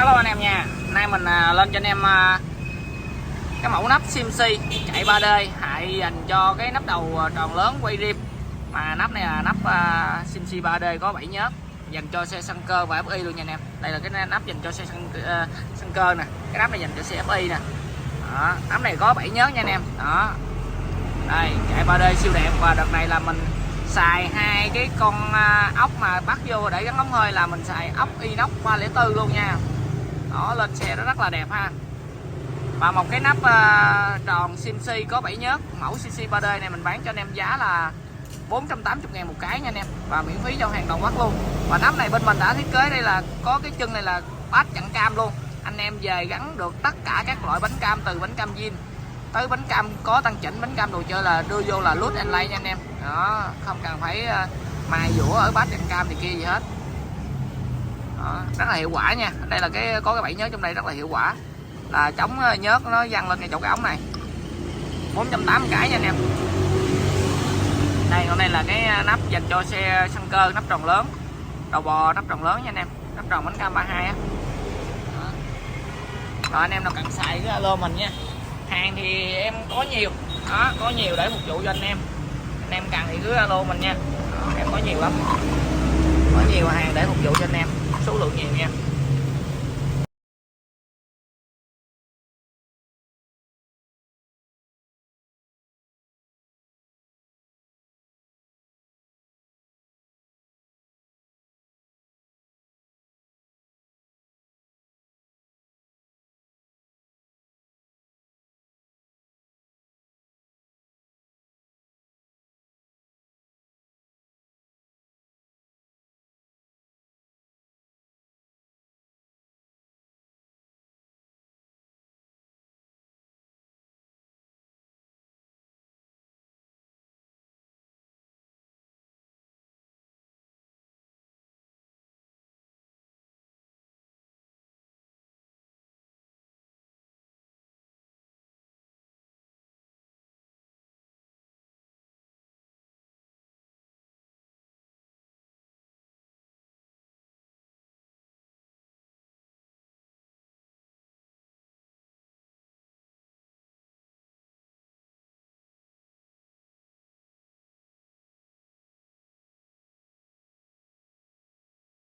Hello anh em nha. Nay mình lên cho anh em cái mẫu nắp CNC chạy 3D hại dành cho cái nắp đầu tròn lớn quay rim. Mà nắp này là nắp CNC 3D có 7 nhớt, dành cho xe xăng cơ và FI luôn nha anh em. Đây là cái nắp dành cho xe xăng cơ nè, cái nắp này dành cho xe FI nè. Đó, nắp này có 7 nhớt nha anh em. Đó. Đây, chạy 3D siêu đẹp. Và đợt này là mình xài hai cái con ốc mà bắt vô để gắn ống hơi, là mình xài ốc inox 304 luôn nha. Đó, lên xe nó rất là đẹp ha. Và một cái nắp tròn CNC có 7 nhớt mẫu CNC 3D này mình bán cho anh em giá là 480.000 một cái nha anh em, và miễn phí giao hàng toàn quốc luôn. Và nắp này bên mình đã thiết kế đây là có cái chân này là bát chặn cam luôn. Anh em về gắn được tất cả các loại bánh cam, từ bánh cam zin tới bánh cam có tăng chỉnh, bánh cam đồ chơi là đưa vô là lút and lay nha anh em. Đó, không cần phải mài dũa ở bát chặn cam thì kia gì hết. Đó, rất là hiệu quả nha. Đây là cái có cái 7 nhớt trong đây rất là hiệu quả, là chống nhớt nó văng lên ngay chỗ cái ống này. 480 cái nha anh em. Đây, còn đây là cái nắp dành cho xe xăng cơ, nắp tròn lớn, đầu bò nắp tròn lớn nha anh em, nắp tròn bánh cam 32 á. Rồi anh em nào cần xài cứ alo mình nha. Hàng thì em có nhiều, đó, có nhiều để phục vụ cho anh em. Anh em cần thì cứ alo mình nha. Đó, em có nhiều lắm, có nhiều hàng để phục vụ cho anh em.